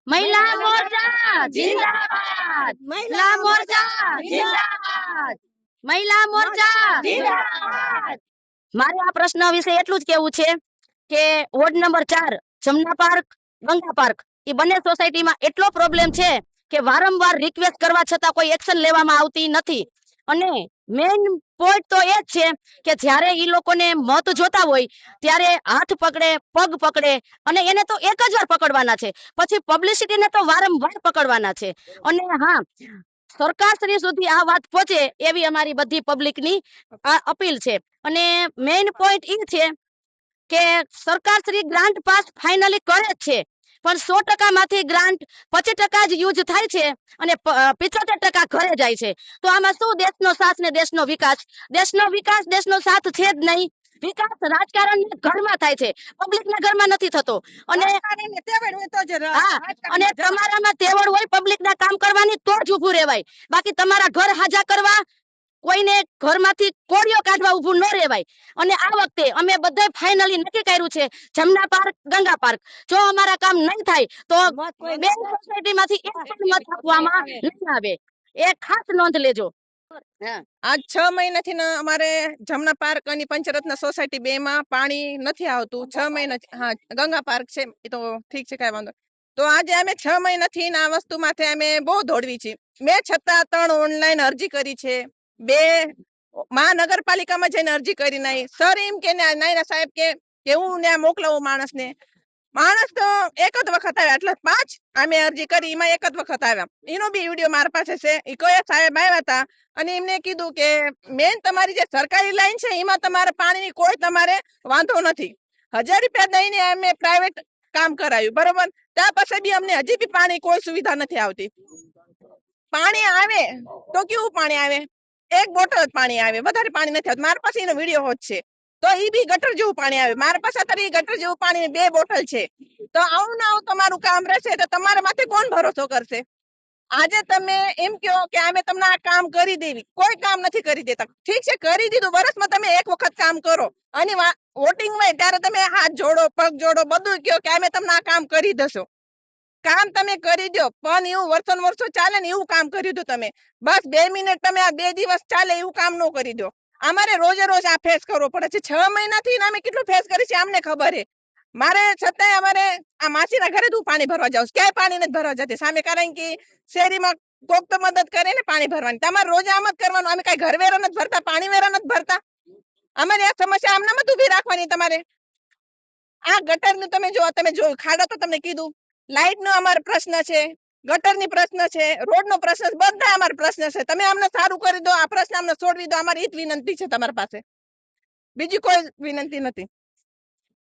મહિલા મોરચા જિંદાબાદ, મહિલા મોરચા જિંદાબાદ, મહિલા મોરચા જિંદાબાદ. મારે આ પ્રશ્ન વિશે એટલું જ કેવું છે કે ward number 4 Jamna park, Ganga park એ બંને સોસાયટીમાં એટલો પ્રોબ્લેમ છે કે વારંવાર રિક્વેસ્ટ કરવા છતાં કોઈ એક્શન લેવામાં આવતી નથી. અને મેઇન પોઈન્ટ તો એ જ છે કે જ્યારે ઈ લોકોને મત જોતા હોય ત્યારે હાથ પકડે, પગ પકડે અને એને તો એક જ વાર પકડવાના છે, પછી પબ્લિસિટીને તો વારંવાર પકડવાના છે. અને હા, સરકારશ્રી સુધી આ વાત પહોંચે એવી અમારી બધી પબ્લિકની આ અપીલ છે. અને મેઇન પોઈન્ટ ઈ છે કે સરકારશ્રી ગ્રાન્ટ પાસ ફાઇનલી કરે જ છે, પણ 100% માંથી ગ્રાન્ટ 25% જ યુઝ થાય છે અને 75% ઘરે જાય છે. તો આમાં શું દેશનો સાથ ને દેશનો વિકાસ? દેશનો વિકાસ, દેશનો સાથ છે જ નહીં. વિકાસ રાજકારણ ઘરમાં થાય છે, પબ્લિકના ઘરમાં નથી થતો. અને હા, અને તમારામાં તેવડ હોય પબ્લિકના કામ કરવાની તો જ ઊભું રહેવાય, બાકી તમારા ઘર હાજા કરવા કોઈને ઘરમાંથી કોળિયો કાઢવા ઊભું ન રહેવાય. અને આ વખતે અમે બધાય ફાઇનલી નક્કી કર્યું છે, જમના પાર્ક, ગંગા પાર્ક, જો અમારા કામ નહીં થાય તો બે સોસાયટીમાંથી એક પણ મત આપવામાં નહીં આવે. એ ખાસ નોંધ લેજો. આજ 6 મહિનાથી અમારે જમના પાર્ક અને પંચરત્ન સોસાયટી 2 માં પાણી નથી આવતું. 6 મહિના, હા, ગંગા પાર્ક છે એ તો ઠીક છે, કઈ વાંધો. તો આજે અમે 6 મહિનાથી આ વસ્તુ માટે અમે બહુ દોડવી છે. મેં છતાં 3 ઓનલાઈન અરજી કરી છે, 2 મહાનગરપાલિકામાં જઈને અરજી કરી નહીં. સર એમ કે નાયના સાહેબ કે હું ત્યાં મોકલાવું માણસને. માણસ તો એક જ વખત આવ્યા, એટલે 5 અમે અરજી કરી, એમાં એક જ વખત આવ્યા. એનો બી વિડીયો મારા પાસે છે. એ કોઈ સાહેબ આવ્યા હતા અને એમને કીધું કે મેન તમારી જે સરકારી લાઈન છે એમાં તમારે પાણીની કોઈ તમારે વાંધો નથી. 1000 રૂપિયા દઈને અમે પ્રાઇવેટ કામ કરાયું, બરોબર. ત્યાં પછી બી અમને હજી બી પાણી કોઈ સુવિધા નથી આવતી. પાણી આવે તો કેવું પાણી આવે? એક બોટલ જ પાણી આવે, વધારે પાણી નથી આવતું. મારા પાસે એનો વિડીયો હોત છે. તો ઈ બી ગટર જેવું પાણી આવે. મારા પાસે અત્યારે ગટર જેવું પાણી 2 બોટલ છે. તો આવું ના આવું તમારું કામ રહેશે તો તમારા માથે કોણ ભરોસો કરશે? આજે તમે એમ કહો કે અમે તમને આ કામ કરી દેવી, કોઈ કામ નથી કરી દેતા. ઠીક છે, કરી દીધું, વર્ષમાં તમે એક વખત કામ કરો અને વોટિંગ હોય ત્યારે તમે હાથ જોડો, પગ જોડો, બધું કહો કે અમે તમને આ કામ કરી દઈશું. કામ તમે કરી દો, પણ એવું વર્ષો ચાલે ને એવું કામ કરી દો તમે. બસ 2 મિનિટ તમે આ 2 દિવસ ચાલે એવું કામ ન કરી દો. અમારે રોજે રોજ આ ફેસ કરવો પડે છે. 6 મહિનાથી અમે કેટલું ફેસ કરી છે અમને ખબર છે. મારે છતાંય અમારે આ માસીના ઘરે તું પાણી ભરવા જાઉં, ક્યાંય પાણી નથી ભરવા જતી સામે, કારણ કે શેરીમાં કોક તો મદદ કરે ને પાણી ભરવાની. તમારે રોજ આમ જ કરવાનું. અમે કઈ ઘર વેરા નથી ભરતા, પાણી વેરા નથી ભરતા. અમારી આ સમસ્યા આમનામ જ ઉભી રાખવાની તમારે. આ ગટરનું તમે જોયું, ખાડા તો તમને કીધું. લાઈટ નો અમારો પ્રશ્ન છે, ગટર ની પ્રશ્ન છે, રોડ નો પ્રશ્ન છે, બધા અમારો પ્રશ્ન છે. તમે અમને સારું કરી દો, આ પ્રશ્ન અમને છોડવી દો. અમારી એ જ વિનંતી છે તમારી પાસે, બીજી કોઈ વિનંતી નથી.